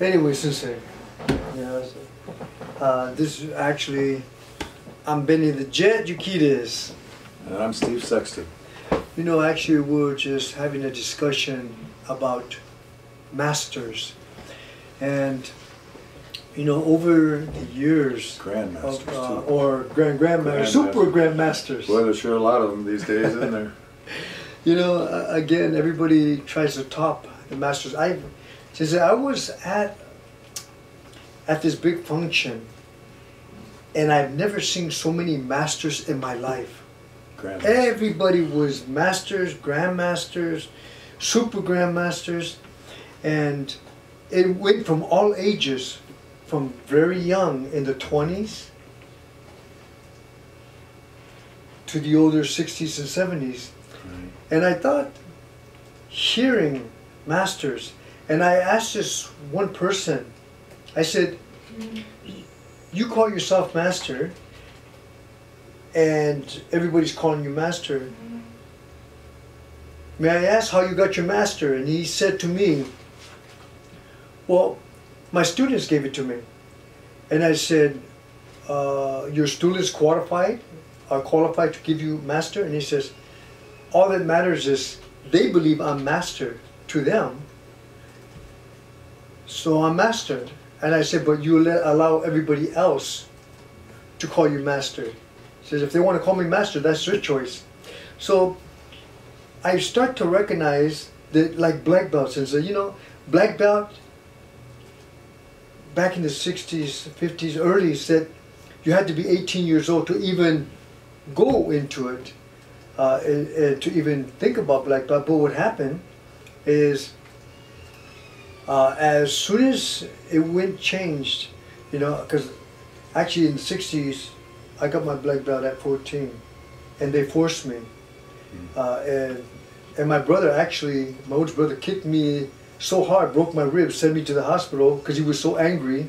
Anyway, Sensei, yeah, this is actually, I'm Benny the Jet Urquidez. And I'm Steve Sexton. You know, actually we're just having a discussion about masters. And, you know, over the years, Grandmasters or grandmasters, super grandmasters. Well, there's sure a lot of them these days, isn't there? You know, again, everybody tries to top the masters. I was at this big function, and I've never seen so many masters in my life. Everybody was masters, grandmasters, super grandmasters, and it went from all ages, from very young in the 20s to the older 60s and 70s. Right. And I thought, hearing masters, and I asked this one person, I said, you call yourself master, and everybody's calling you master. May I ask how you got your master? And he said to me, well, my students gave it to me. And I said, your students are qualified to give you master? And he says, all that matters is they believe I'm master to them, so I'm master. And I said, but you allow everybody else to call you master. He says, if they want to call me master, that's their choice. So I start to recognize that, like black belts, and say, you know, black belt back in the 60s, 50s, early, said you had to be 18 years old to even go into it, and to even think about black belt. But what happened is, as soon as it changed, you know, because actually in the 60s, I got my black belt at 14, and they forced me. And my brother actually, my older brother, kicked me so hard, broke my ribs, sent me to the hospital because he was so angry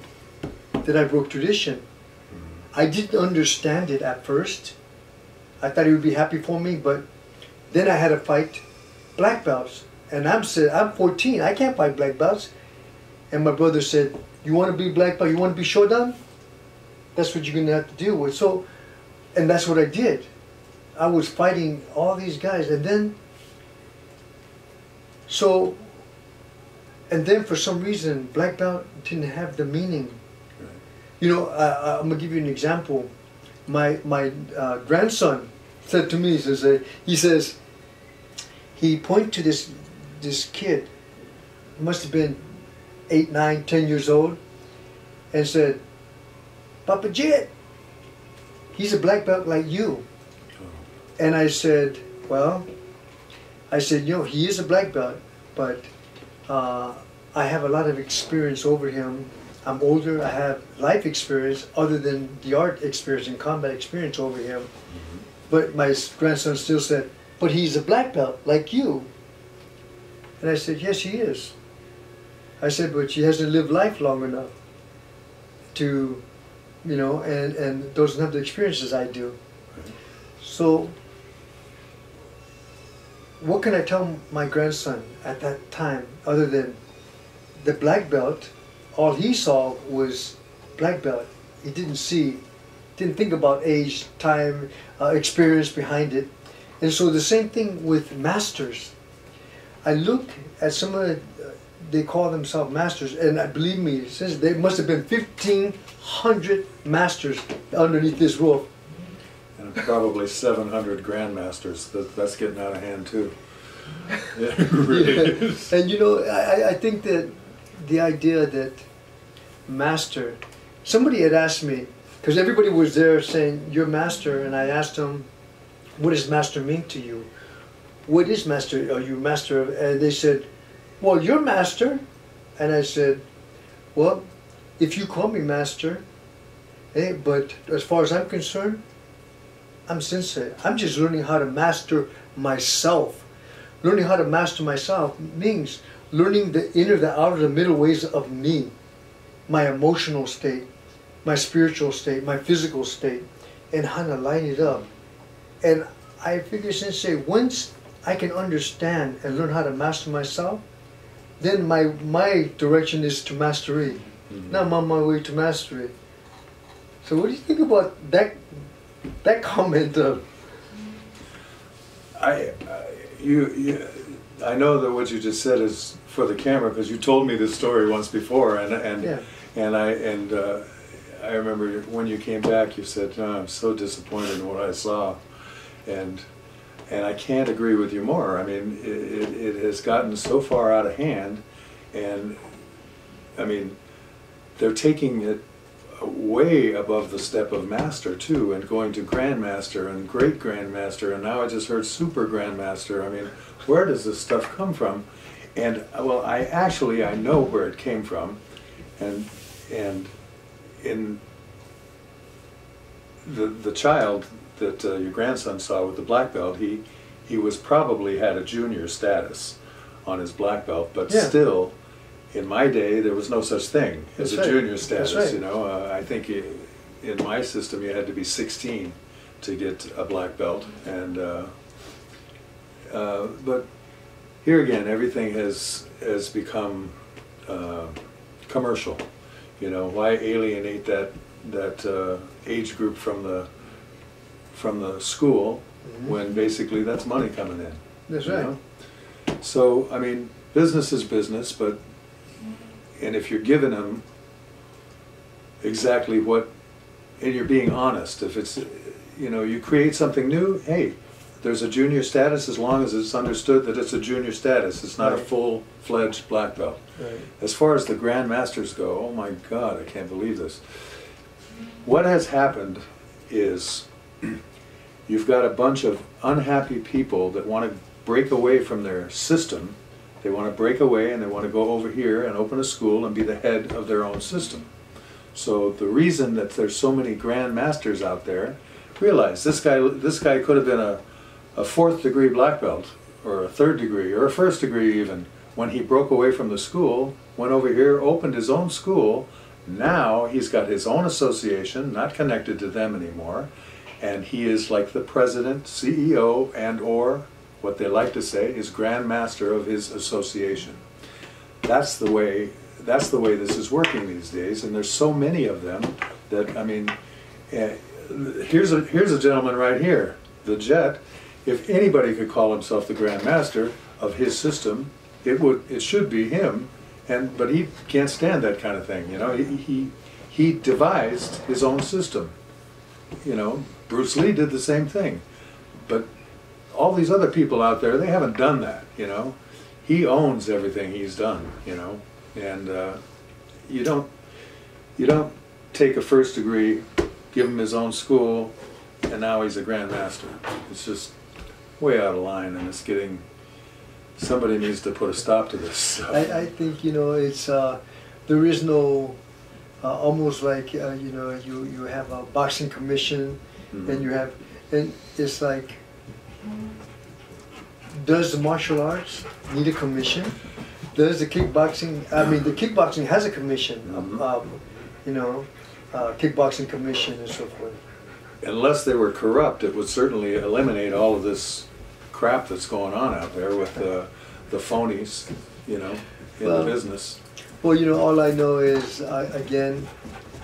that I broke tradition. I didn't understand it at first. I thought he would be happy for me, but then I had to fight black belts. And I'm 14, I can't fight black belts. And my brother said, you want to be black belt, you want to be Shodan? That's what you're going to have to deal with. So, and that's what I did. I was fighting all these guys, and then, for some reason, black belt didn't have the meaning. Right. You know, I'm going to give you an example. My grandson said to me, he says, he pointed to this kid, must have been 8, 9, 10 years old, and said, Papa Jet, he's a black belt like you. And I said, well, you know, he is a black belt, but I have a lot of experience over him. I'm older, I have life experience other than the art experience and combat experience over him. But my grandson still said, but he's a black belt like you. And I said, yes, he is. I said, but he hasn't lived life long enough to, you know, and doesn't have the experiences I do. So what can I tell my grandson at that time other than the black belt? All he saw was black belt. He didn't think about age, time, experience behind it. And so the same thing with masters. I look at some of the, they call themselves masters, and believe me, since there must have been 1,500 masters underneath this roof. And probably 700 grandmasters. That's getting out of hand too. Yeah, really is. And you know, I think that the idea that master, somebody had asked me, because everybody was there saying, you're master, and I asked them, what does master mean to you? What is master? Are you master? And they said, well, you're master. And I said, well, if you call me master, but as far as I'm concerned, I'm sensei. I'm just learning how to master myself. Learning how to master myself means learning the inner, the outer, the middle ways of me, my emotional state, my spiritual state, my physical state, and how to line it up. And I figure, sensei, once I can understand and learn how to master myself, then my direction is to mastery. Mm-hmm. Now I'm on my way to mastery. So what do you think about that comment? I know that what you just said is for the camera because you told me this story once before, and I remember when you came back, you said, "Oh, I'm so disappointed in what I saw," and I can't agree with you more. I mean, it has gotten so far out of hand, and I mean, they're taking it way above the step of master too, and going to grandmaster and great grandmaster, and now I just heard super grandmaster. I mean, where does this stuff come from? And well, I know where it came from, and in the child that your grandson saw with the black belt, he was probably had a junior status on his black belt, but still, in my day, there was no such thing as a junior status. You know, I think in my system you had to be 16 to get a black belt, and but here again, everything has become commercial. You know, why alienate that age group from the school when basically that's money coming in? That's right. Know? So I mean, business is business, and if you're giving them exactly what, and you're being honest, if it's, you know, you create something new, hey, there's a junior status as long as it's understood that it's a junior status. It's not a full-fledged black belt. Right. As far as the grandmasters go, oh my God, I can't believe this. What has happened is you've got a bunch of unhappy people that want to break away from their system. They want to break away and they want to go over here and open a school and be the head of their own system. So the reason that there's so many grandmasters out there, realize this guy could have been a 4th degree black belt, or a 3rd degree, or a 1st degree even. When he broke away from the school, went over here, opened his own school. Now he's got his own association, not connected to them anymore, and he is like the president, CEO, and or what they like to say is Grand Master of his association. That's the way this is working these days, and there's so many of them that, I mean, here's a gentleman right here, the Jet. If anybody could call himself the Grand Master of his system, it should be him, but he can't stand that kind of thing. You know, he devised his own system. You know, Bruce Lee did the same thing, but all these other people out there, they haven't done that, you know. He owns everything he's done, you know, and you don't take a 1st degree, give him his own school, and now he's a Grand Master. It's just way out of line, and it's getting, somebody needs to put a stop to this stuff. I think, you know, it's there is no almost like you know, you have a boxing commission, and it's like, does the martial arts need a commission? Does the kickboxing, I mean, the kickboxing has a commission, you know, kickboxing commission and so forth. Unless they were corrupt, it would certainly eliminate all of this crap that's going on out there with the phonies, you know, in the business. Well, you know, all I know is, again,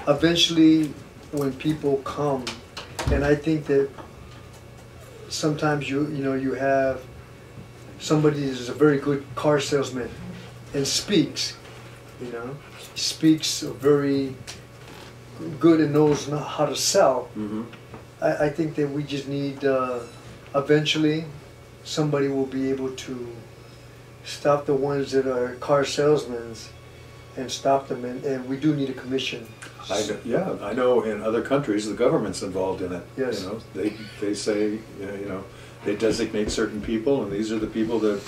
eventually when people come, and I think that sometimes you have somebody who's a very good car salesman and speaks, you know, speaks very good and knows how to sell. I think that we just need, eventually, somebody will be able to stop the ones that are car salesmen and stop them, and we do need a commission. I know in other countries the government's involved in it. Yes. You know, they say, you know, they designate certain people, and these are the people that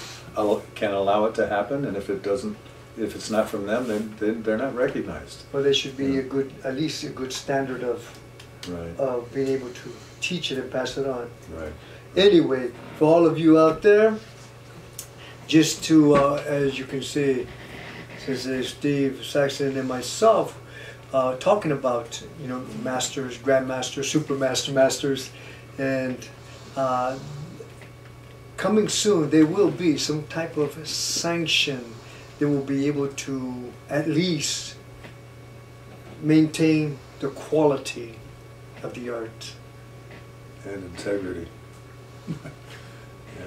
can allow it to happen, and if it's not from them, then they're not recognized. Well, there should be at least a good standard of being able to teach it and pass it on. Right. Anyway, for all of you out there, just to, as you can see, since there's Steve Sexton and myself talking about, you know, masters, grandmasters, supermaster masters, and coming soon there will be some type of sanction they will be able to at least maintain the quality of the art. And integrity. Yeah.